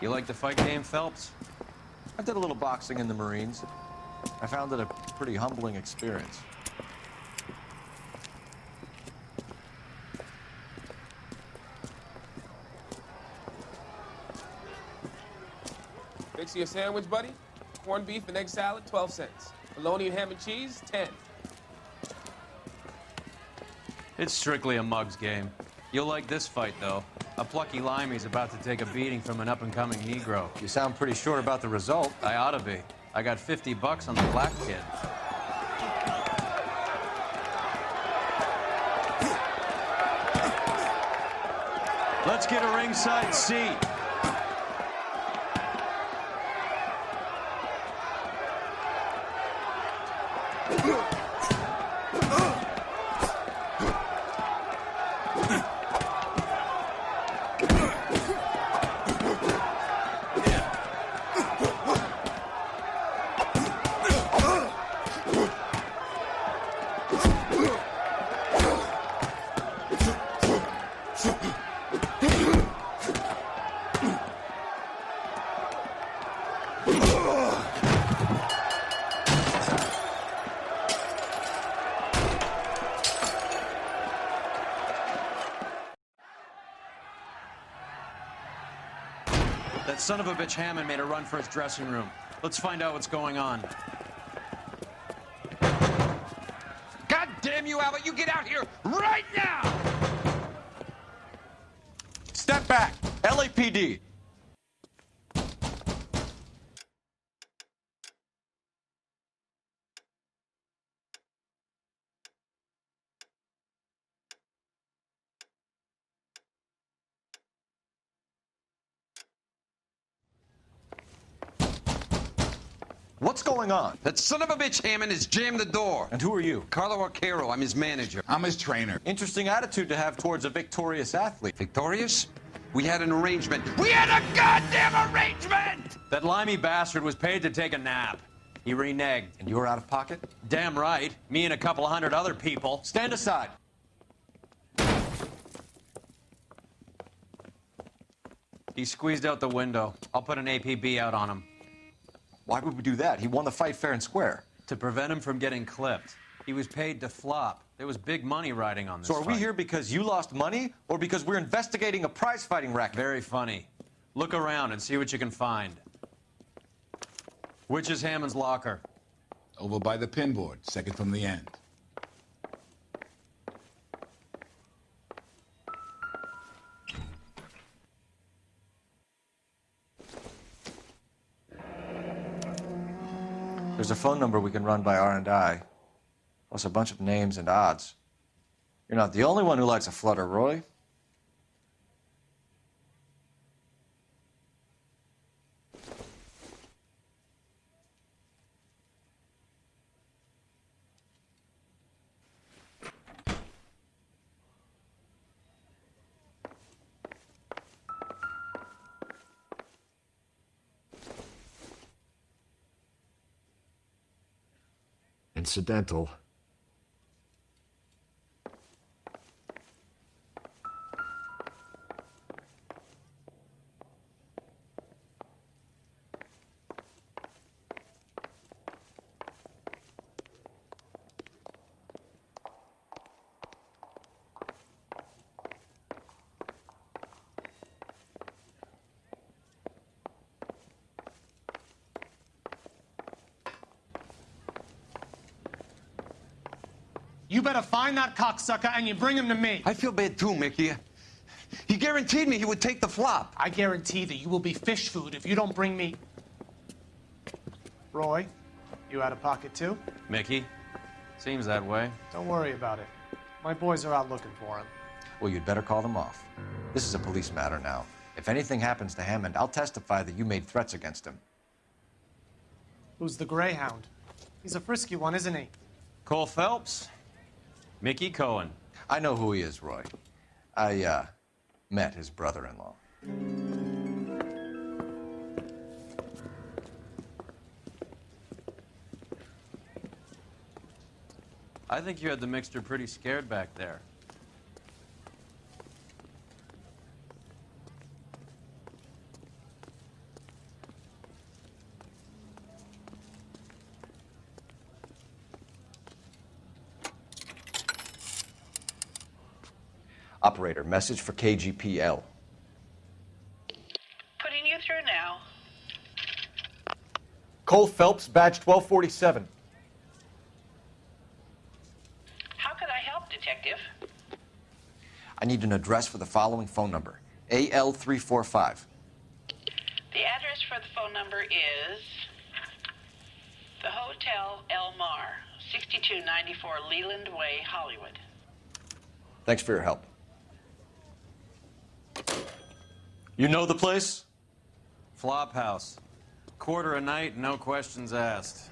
You like the fight game, Phelps? I did a little boxing in the Marines. I found it a pretty humbling experience. Fix you a sandwich, buddy? Corned beef and egg salad, 12 cents. Bologna and ham and cheese, 10. It's strictly a mug's game. You'll like this fight, though. A plucky limey's about to take a beating from an up-and-coming Negro. You sound pretty sure about the result. I ought to be. I got 50 bucks on the black kid. Let's get a ringside seat. That son of a bitch Hammond made a run for his dressing room. Let's find out what's going on. God damn you, Albert! You get out here right now! Step back! LAPD! What's going on? That son of a bitch Hammond has jammed the door. And who are you? Carlo Arcaro, I'm his manager. I'm his trainer. Interesting attitude to have towards a victorious athlete. Victorious? We had an arrangement. We had a goddamn arrangement! That limey bastard was paid to take a nap. He reneged. And you were out of pocket? Damn right. Me and a couple of hundred other people. Stand aside. He squeezed out the window. I'll put an APB out on him. Why would we do that? He won the fight fair and square. To prevent him from getting clipped. He was paid to flop. There was big money riding on this So are we fight. here because you lost money or because we're investigating a prize fighting racket? Very funny. Look around and see what you can find. Which is Hammond's locker? Over by the pinboard, second from the end. There's a phone number we can run by R&I, plus a bunch of names and odds. You're not the only one who likes a flutter, Roy. Incidental. You better find that cocksucker and you bring him to me. I feel bad too, Mickey. He guaranteed me he would take the flop. I guarantee that you will be fish food if you don't bring me... Roy, you out of pocket too? Mickey? Seems that way. Don't worry about it. My boys are out looking for him. Well, you'd better call them off. This is a police matter now. If anything happens to Hammond, I'll testify that you made threats against him. Who's the Greyhound? He's a frisky one, isn't he? Cole Phelps? Mickey Cohen. I know who he is, Roy. I, met his brother-in-law. I think you had the mixture pretty scared back there. Operator, message for KGPL. Putting you through now. Cole Phelps, badge 1247. How could I help, Detective? I need an address for the following phone number, AL345. The address for the phone number is the Hotel El Mar, 6294 Leland Way, Hollywood. Thanks for your help. You know the place? Flop house. Quarter a night, no questions asked.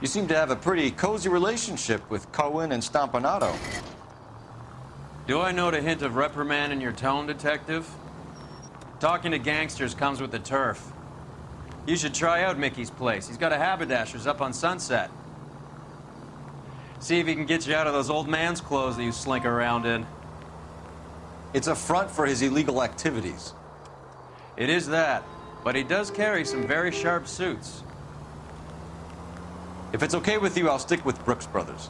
You seem to have a pretty cozy relationship with Cohen and Stompanato. Do I note a hint of reprimand in your tone, Detective? Talking to gangsters comes with the turf. You should try out Mickey's place. He's got a haberdasher's up on Sunset. See if he can get you out of those old man's clothes that you slink around in. It's a front for his illegal activities. It is that, but he does carry some very sharp suits. If it's okay with you, I'll stick with Brooks Brothers.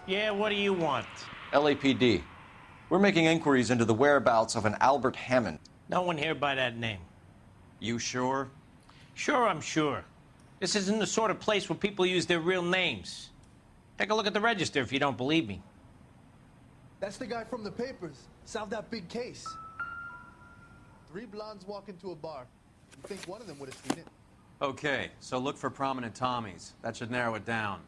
Yeah, what do you want? LAPD. We're making inquiries into the whereabouts of an Albert Hammond. No one here by that name. You sure? Sure, I'm sure. This isn't the sort of place where people use their real names. Take a look at the register if you don't believe me. That's the guy from the papers. Solved that big case. 3 blondes walk into a bar. You think one of them would have seen it? Okay, so look for prominent Tommies. That should narrow it down.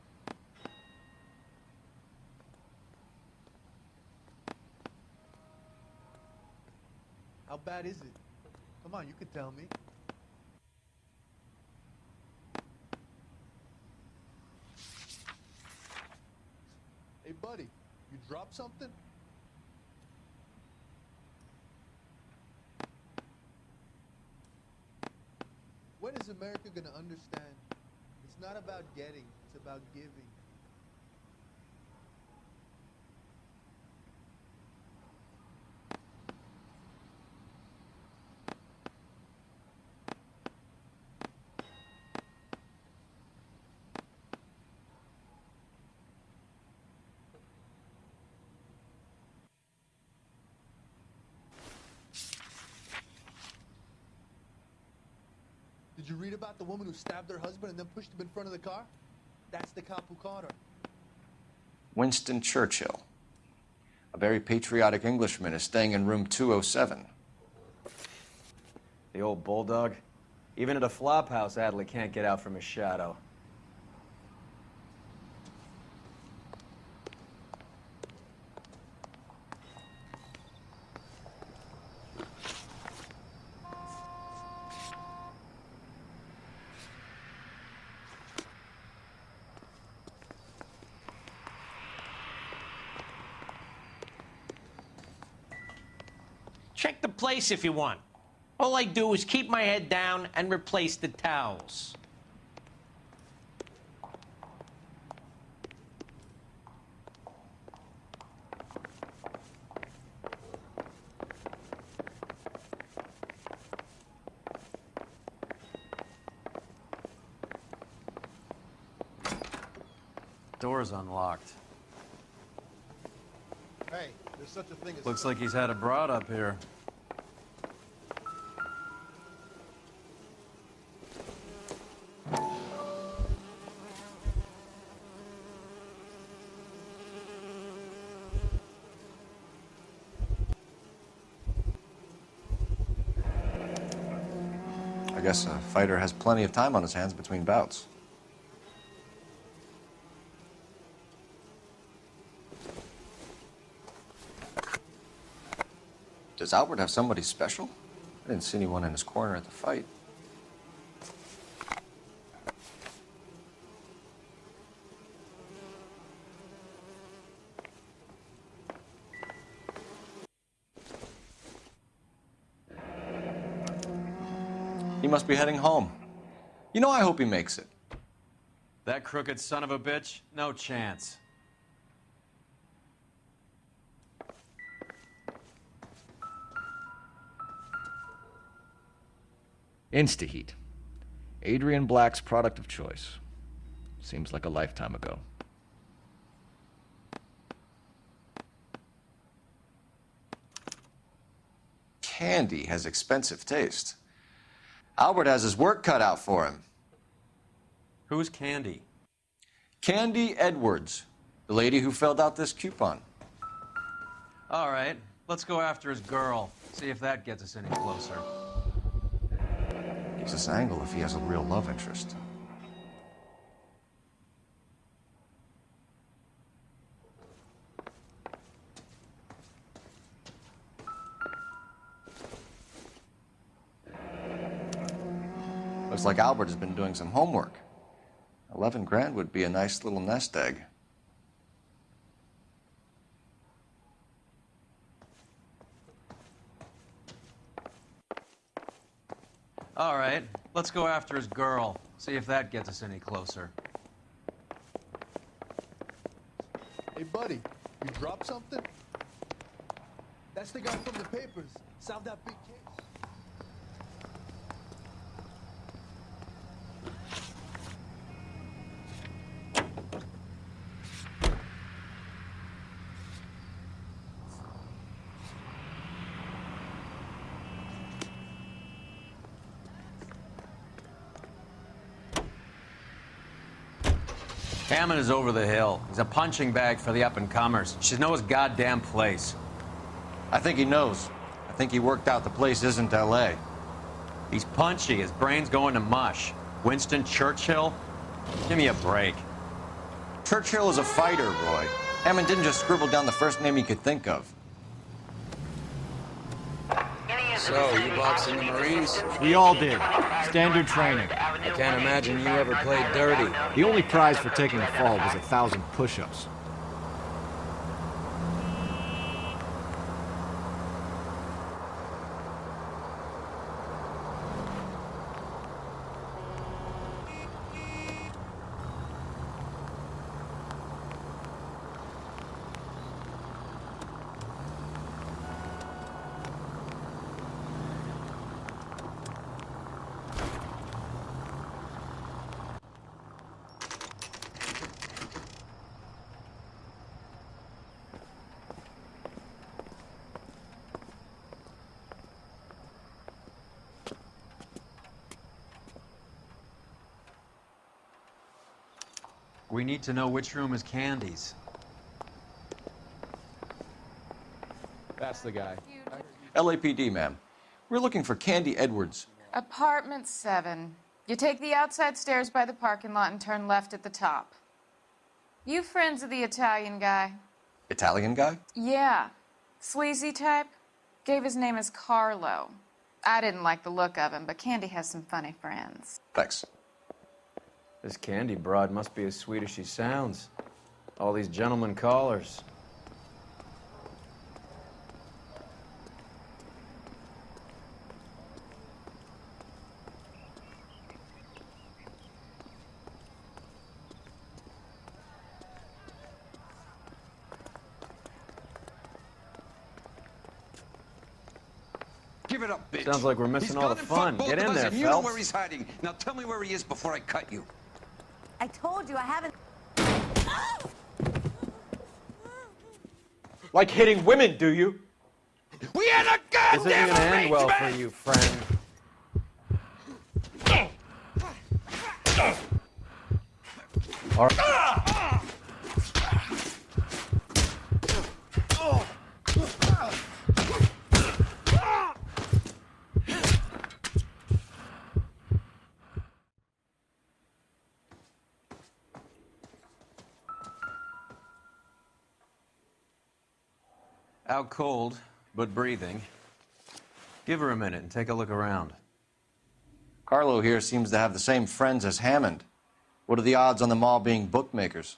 How bad is it? Come on, you can tell me. Hey, buddy, you dropped something? When is America gonna understand? It's not about getting, it's about giving. Did you read about the woman who stabbed her husband and then pushed him in front of the car? That's the cop who caught her. Winston Churchill. A very patriotic Englishman is staying in room 207. The old bulldog. Even at a flop house, Adley can't get out from his shadow. Check the place if you want. All I do is keep my head down and replace the towels. Door's unlocked. Hey, there's such a thing as... Looks like he's had a broad up here. I guess a fighter has plenty of time on his hands between bouts. Does Albert have somebody special? I didn't see anyone in his corner at the fight. He must be heading home. You know, I hope he makes it. That crooked son of a bitch? No chance. Instaheat. Adrian Black's product of choice. Seems like a lifetime ago. Candy has expensive taste. Albert has his work cut out for him. Who's Candy? Candy Edwards, the lady who filled out this coupon. All right, let's go after his girl. See if that gets us any closer. Gives us an angle if he has a real love interest. Looks like Albert has been doing some homework. 11 grand would be a nice little nest egg. All right, let's go after his girl. See if that gets us any closer. Hey, buddy, you dropped something? That's the guy from the papers. Solved that big case. Hammond is over the hill. He's a punching bag for the up-and-comers. You should know his goddamn place. I think he knows. I think he worked out the place isn't L.A. He's punchy. His brain's going to mush. Winston Churchill? Give me a break. Churchill is a fighter, Roy. Hammond didn't just scribble down the first name he could think of. So, you boxed in the Marines? We all did. Standard training. I can't imagine you ever played dirty. The only prize for taking the fall was 1,000 push-ups. We need to know which room is Candy's. That's the guy. LAPD, ma'am. We're looking for Candy Edwards. Apartment 7. You take the outside stairs by the parking lot and turn left at the top. You friends of the Italian guy? Italian guy? Yeah. Sleazy type? Gave his name as Carlo. I didn't like the look of him, but Candy has some funny friends. Thanks. This Candy broad must be as sweet as she sounds. All these gentlemen callers. Give it up, bitch. Sounds like we're missing all the fun. Get in there, You know Phelps. where he's hiding. Now tell me where he is before I cut you. I told you I haven't. Like hitting women, do you? We had a This isn't goddamn gonna end well for arrangement! you, friend. All right. Out cold, but breathing. Give her a minute and take a look around. Carlo here seems to have the same friends as Hammond. What are the odds on them all being bookmakers?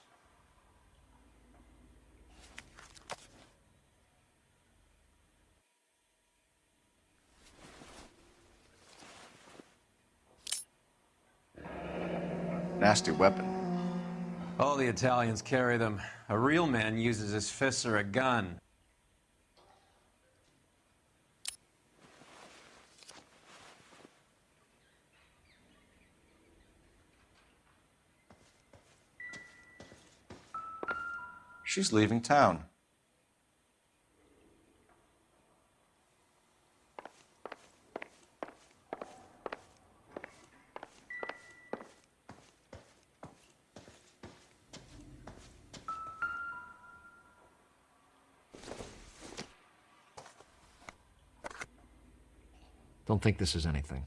Nasty weapon. All the Italians carry them. A real man uses his fists or a gun. She's leaving town. Don't think this is anything.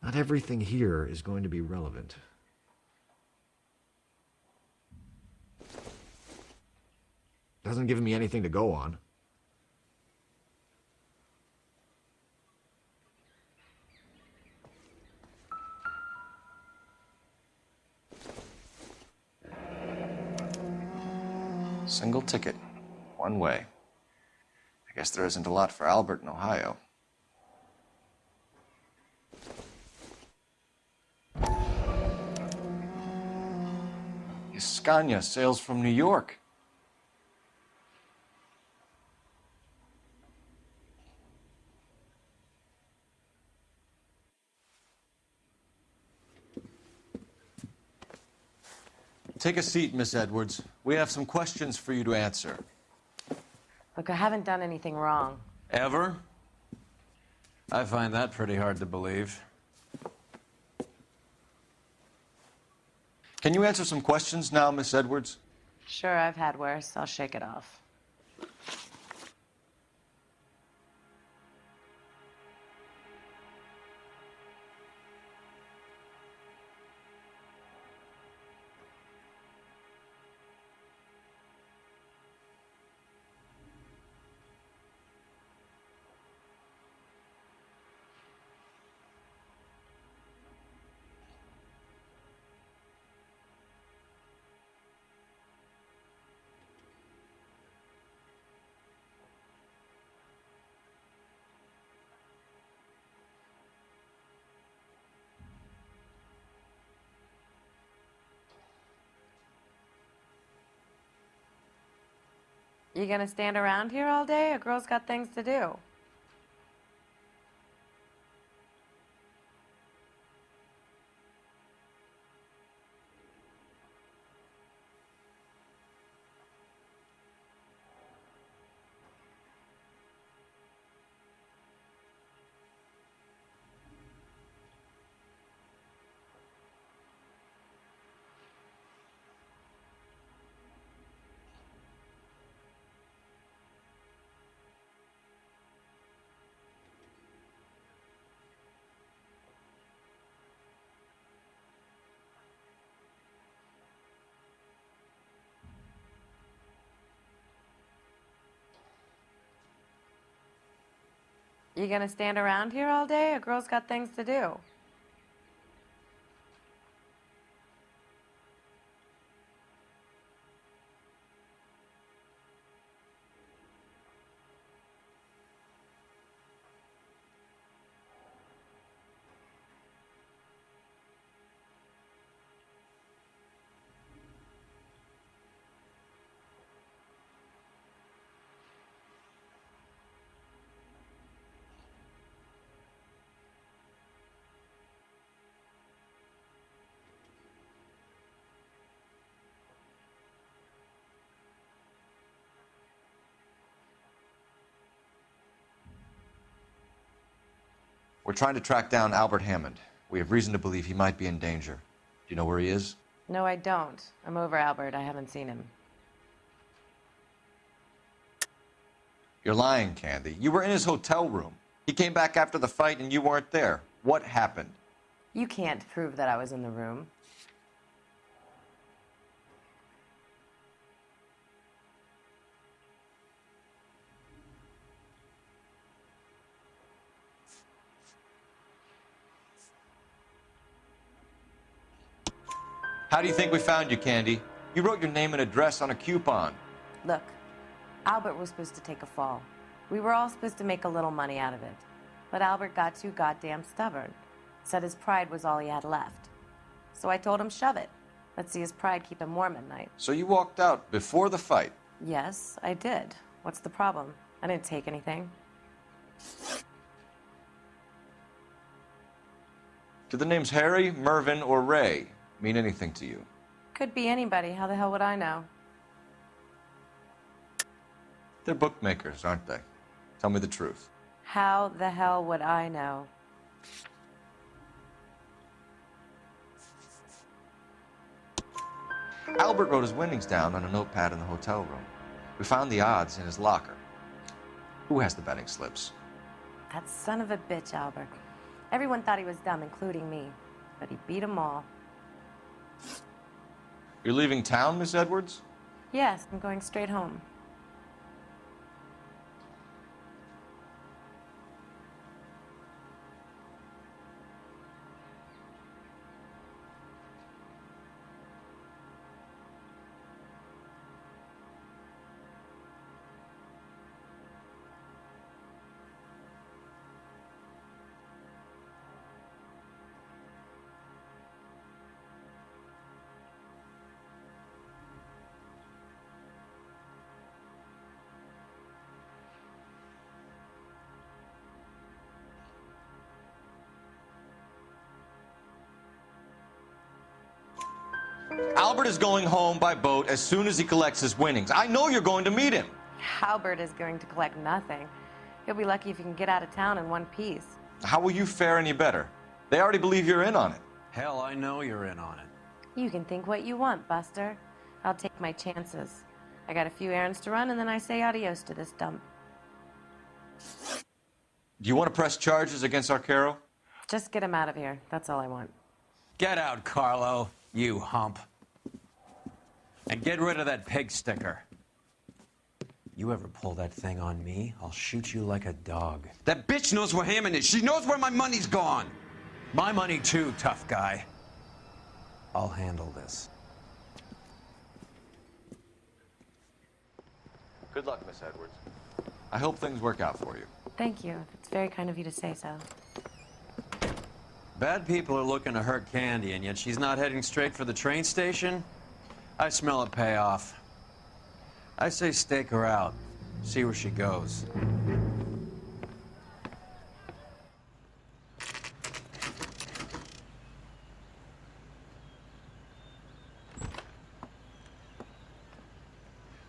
Not everything here is going to be relevant. Doesn't give me anything to go on. Single ticket, one way. I guess there isn't a lot for Albert in Ohio. Scania sails from New York. Take a seat, Miss Edwards. We have some questions for you to answer. Look, I haven't done anything wrong. Ever? I find that pretty hard to believe. Can you answer some questions now, Miss Edwards? Sure, I've had worse. I'll shake it off. You gonna stand around here all day? A girl's got things to do. You gonna stand around here all day? A girl's got things to do. We're trying to track down Albert Hammond. We have reason to believe he might be in danger. Do you know where he is? No, I don't. I'm over Albert. I haven't seen him. You're lying, Candy. You were in his hotel room. He came back after the fight and you weren't there. What happened? You can't prove that I was in the room. How do you think we found you, Candy? You wrote your name and address on a coupon. Look, Albert was supposed to take a fall. We were all supposed to make a little money out of it. But Albert got too goddamn stubborn. Said his pride was all he had left. So I told him, shove it. Let's see his pride keep him warm at night. So you walked out before the fight? Yes, I did. What's the problem? I didn't take anything. Do the names Harry, Mervyn, or Ray mean anything to you? Could be anybody. How the hell would I know? They're bookmakers, aren't they? Tell me the truth. How the hell would I know? Albert wrote his winnings down on a notepad in the hotel room. We found the odds in his locker. Who has the betting slips? That son of a bitch, Albert. Everyone thought he was dumb, including me. But he beat them all. You're leaving town, Miss Edwards? Yes, I'm going straight home. Albert is going home by boat as soon as he collects his winnings. I know you're going to meet him. Albert is going to collect nothing. He'll be lucky if he can get out of town in one piece. How will you fare any better? They already believe you're in on it. Hell, I know you're in on it. You can think what you want, Buster. I'll take my chances. I got a few errands to run, and then I say adios to this dump. Do you want to press charges against Arcaro? Just get him out of here. That's all I want. Get out, Carlo, you hump. And get rid of that pig sticker. You ever pull that thing on me, I'll shoot you like a dog. That bitch knows where Hammond is. She knows where my money's gone. My money too, tough guy. I'll handle this. Good luck, Miss Edwards. I hope things work out for you. Thank you. It's very kind of you to say so. Bad people are looking to hurt Candy, and yet she's not heading straight for the train station? I smell a payoff. I say stake her out. See where she goes.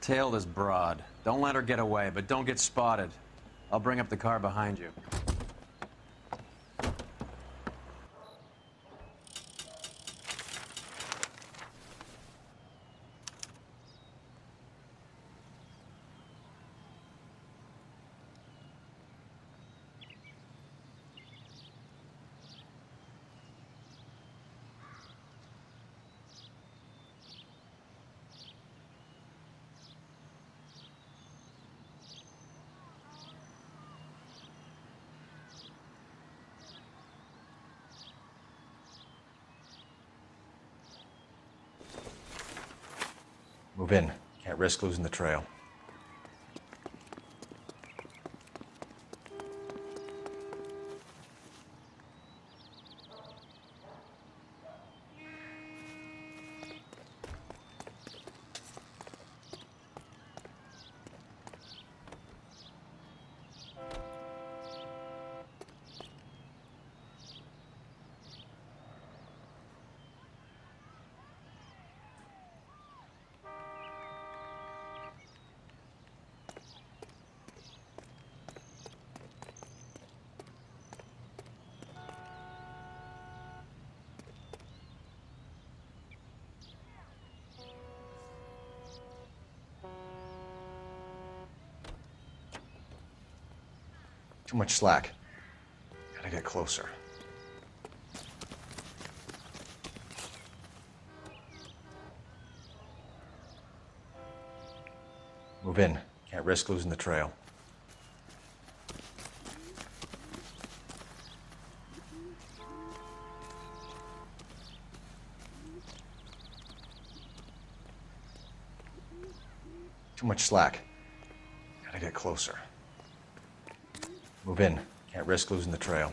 Tail this broad. Don't let her get away, but don't get spotted. I'll bring up the car behind you. Move in. Can't risk losing the trail. Too much slack. Gotta get closer. Move in. Can't risk losing the trail. Too much slack. Gotta get closer. Move in. Can't risk losing the trail.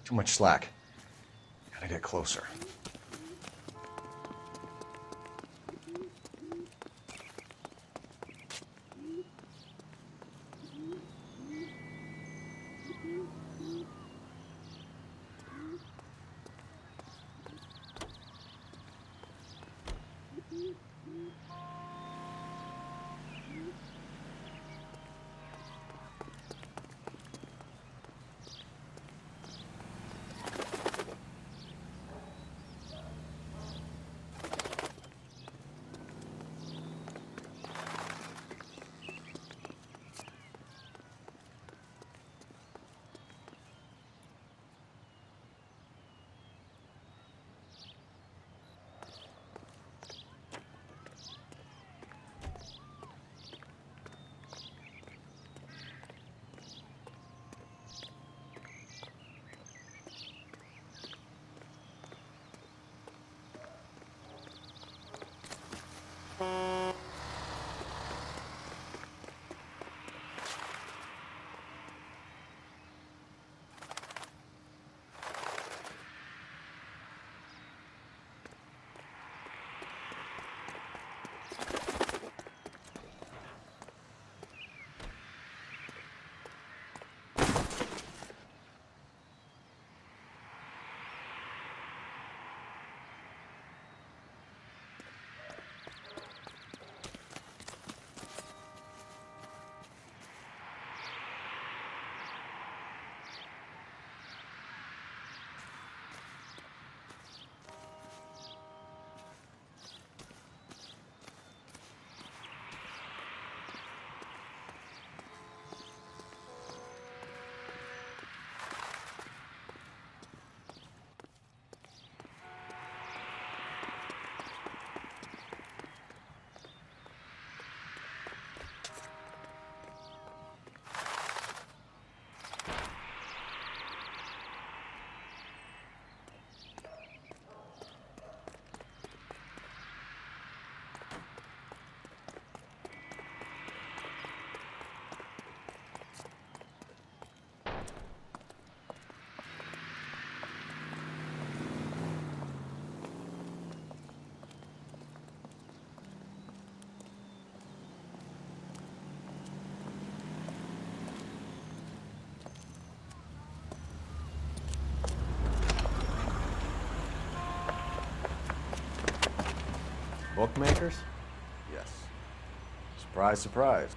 Too much slack. Gotta get closer. Bookmakers? Yes. Surprise, surprise.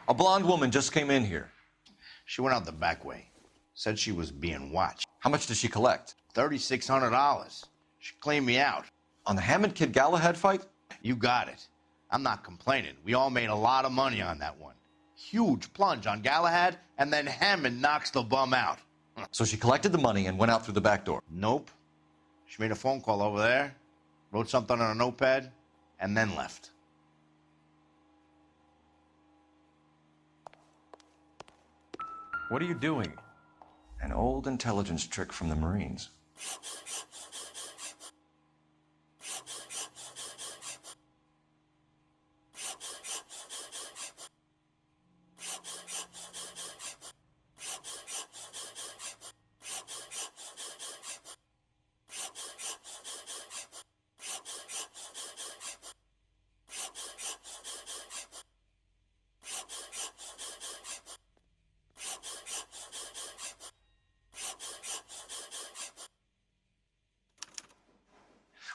A blonde woman just came in here. She went out the back way. Said she was being watched. How much did she collect? $3,600. She cleaned me out. On the Hammond Kid Galahad fight? You got it. I'm not complaining. We all made a lot of money on that one. Huge plunge on Galahad, and then Hammond knocks the bum out. So she collected the money and went out through the back door? Nope. She made a phone call over there, wrote something on a notepad, and then left. What are you doing? An old intelligence trick from the Marines.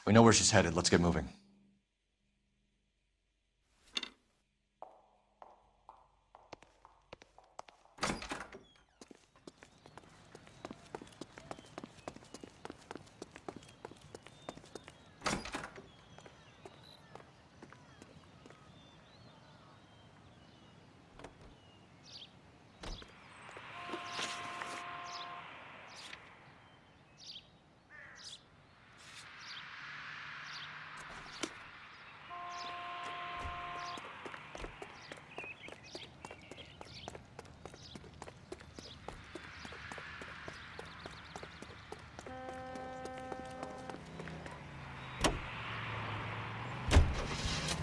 We know where she's headed. Let's get moving.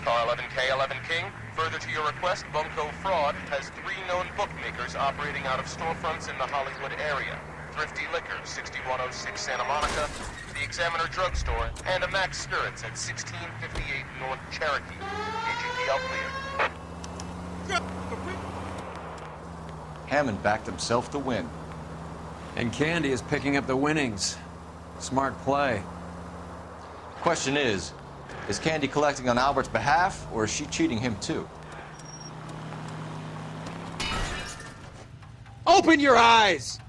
Car 11K, 11 King. Further to your request, Bunko Fraud has 3 known bookmakers operating out of storefronts in the Hollywood area. Thrifty Liquor, 6106 Santa Monica, the Examiner Drugstore, and a Max Spirits at 1658 North Cherokee. AGPL clear. Hammond backed himself to win. And Candy is picking up the winnings. Smart play. Question is Candy collecting on Albert's behalf, or is she cheating him too? Open your eyes!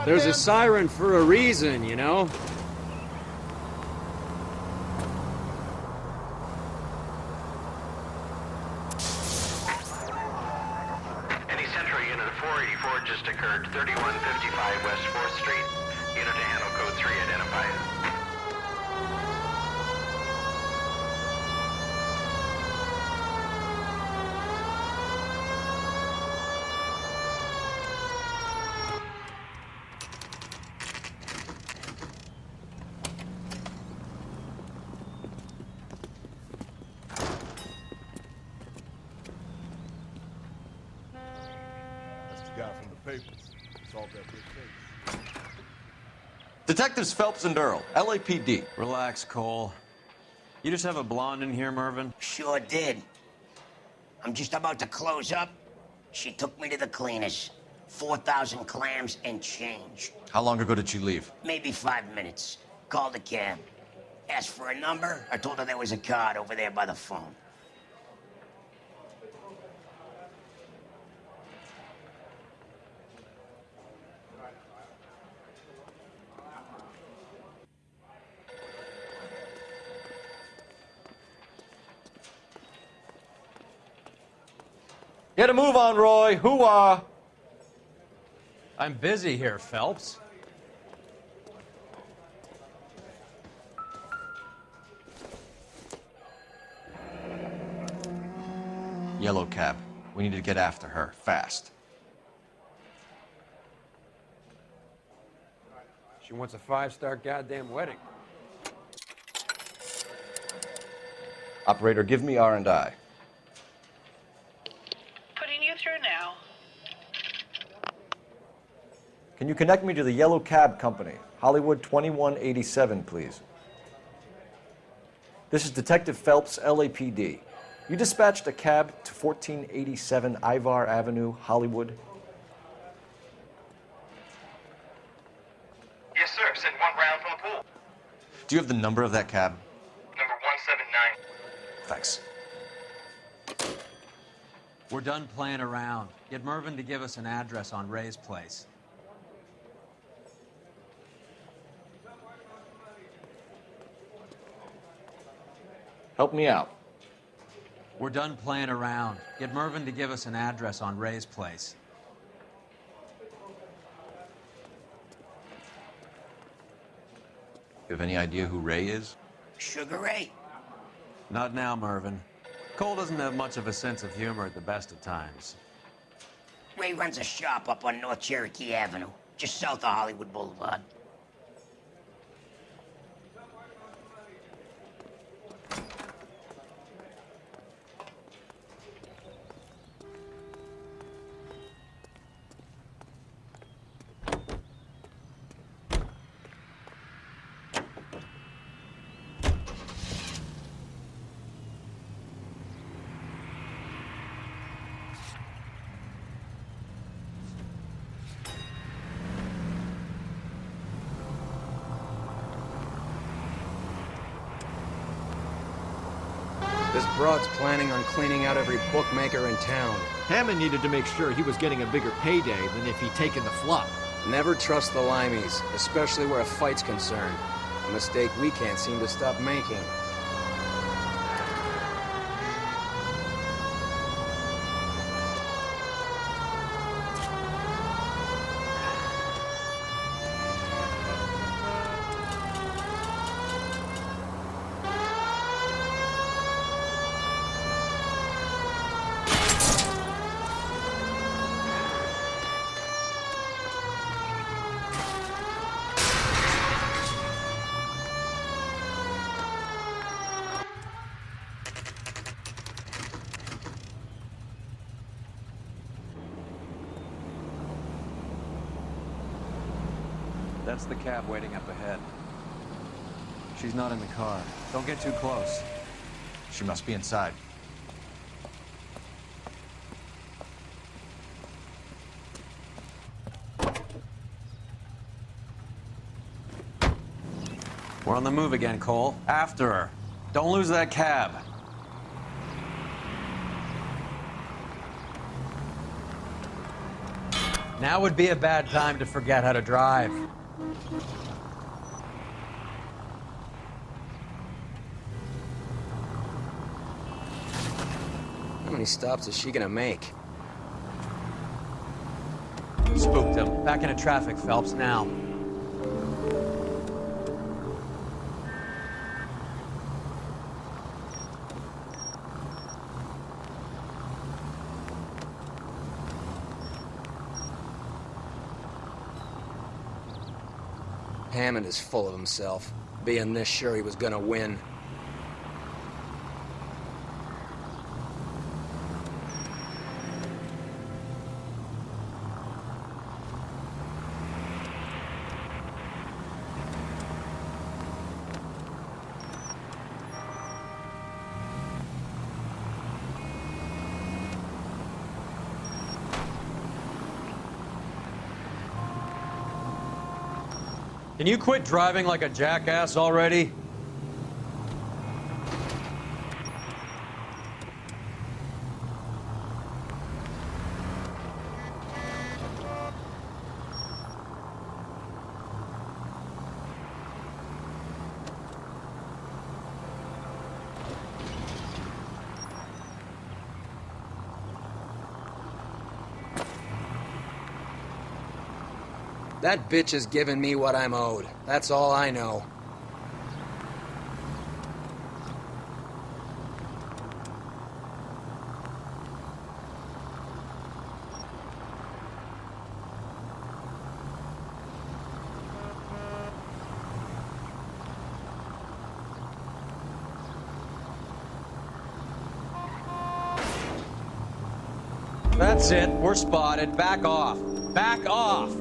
There's a siren for a reason, you know? Any Central unit of 484 just occurred. 3155 West 4th Street. Unit to handle code 3 identified. Solve everything. Detectives Phelps and Earl, LAPD. Relax, Cole. You just have a blonde in here, Mervyn? Sure did. I'm just about to close up. She took me to the cleaners. 4,000 clams and change. How long ago did she leave? Maybe 5 minutes. Called a cab. Asked for a number. I told her there was a card over there by the phone. Get a move on, Roy. Hoo-ah. I'm busy here, Phelps. Yellow cab. We need to get after her, fast. She wants a 5-star goddamn wedding. Operator, give me R&I. Putting you through now. Can you connect me to the Yellow Cab Company? Hollywood 2187, please. This is Detective Phelps, LAPD. You dispatched a cab to 1487 Ivar Avenue, Hollywood. Yes, sir. Send one round from the pool. Do you have the number of that cab? Number 179. Thanks. We're done playing around. Get Mervyn to give us an address on Ray's place. Help me out. We're done playing around. Get Mervyn to give us an address on Ray's place. You have any idea who Ray is? Sugar Ray? Not now, Mervyn. Cole doesn't have much of a sense of humor at the best of times. Ray runs a shop up on North Cherokee Avenue, just south of Hollywood Boulevard. This broad's planning on cleaning out every bookmaker in town. Hammond needed to make sure he was getting a bigger payday than if he'd taken the flop. Never trust the limeys, especially where a fight's concerned. A mistake we can't seem to stop making. That's the cab waiting up ahead. She's not in the car. Don't get too close. She must be inside. We're on the move again, Cole. After her. Don't lose that cab. Now would be a bad time to forget how to drive. How many stops is she gonna make? Spooked him. Back into traffic, Phelps, now. Hammond is full of himself, being this sure he was gonna win. Can you quit driving like a jackass already? That bitch is giving me what I'm owed. That's all I know. That's it. We're spotted. Back off. Back off!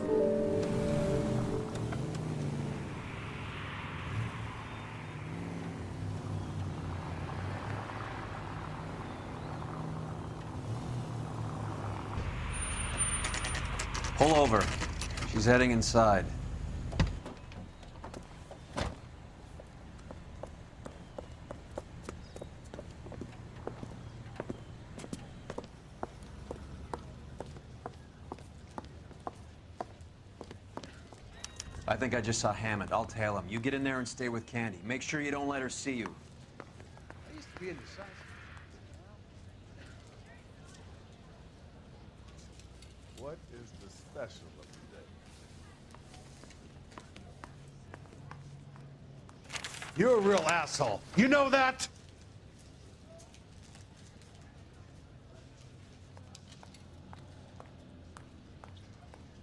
Pull over. She's heading inside. I think I just saw Hammond. I'll tail him. You get in there and stay with Candy. Make sure you don't let her see you. I used to be indecisive. What is the special of the day? You're a real asshole. You know that?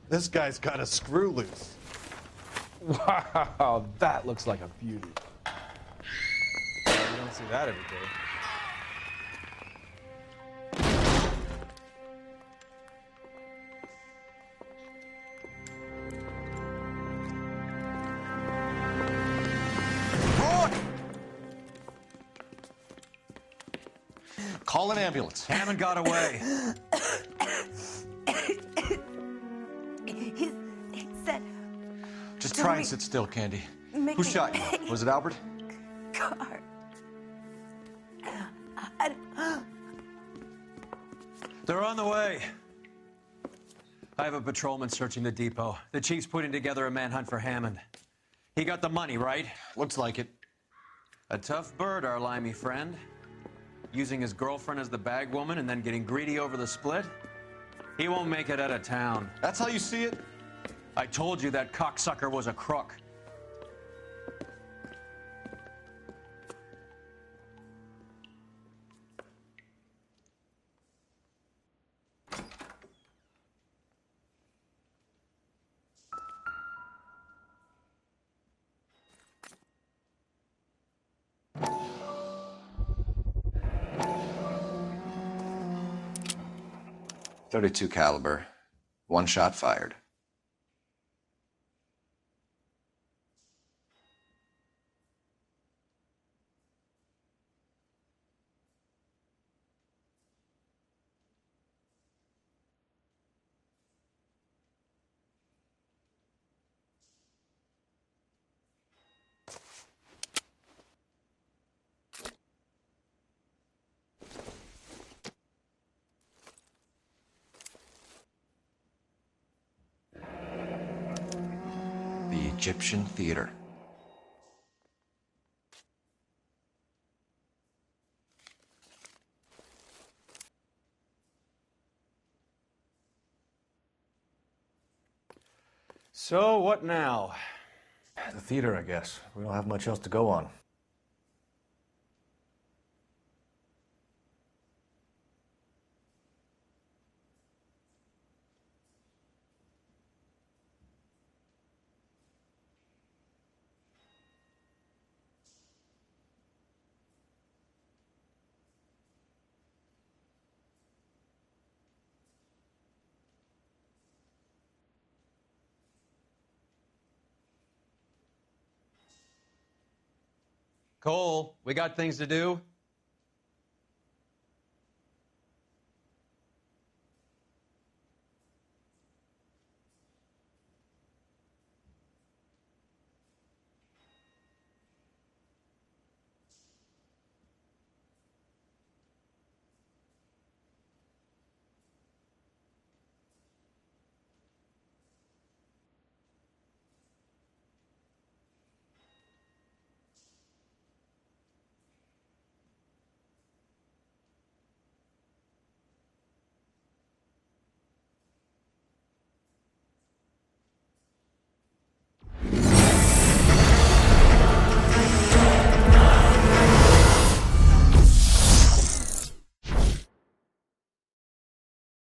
This guy's got a screw loose. Wow, that looks like a beauty. You don't see that every day. Call an ambulance. Hammond got away. He said... Just try and sit still, Candy. Who shot you? Was it Albert? Car. They're on the way. I have a patrolman searching the depot. The chief's putting together a manhunt for Hammond. He got the money, right? Looks like it. A tough bird, our limey friend. Using his girlfriend as the bag woman and then getting greedy over the split. He won't make it out of town. That's how you see it? I told you that cocksucker was a crook. .32 caliber. One shot fired. The Egyptian Theater. So, what now? The theater, I guess. We don't have much else to go on. Cole, we got things to do.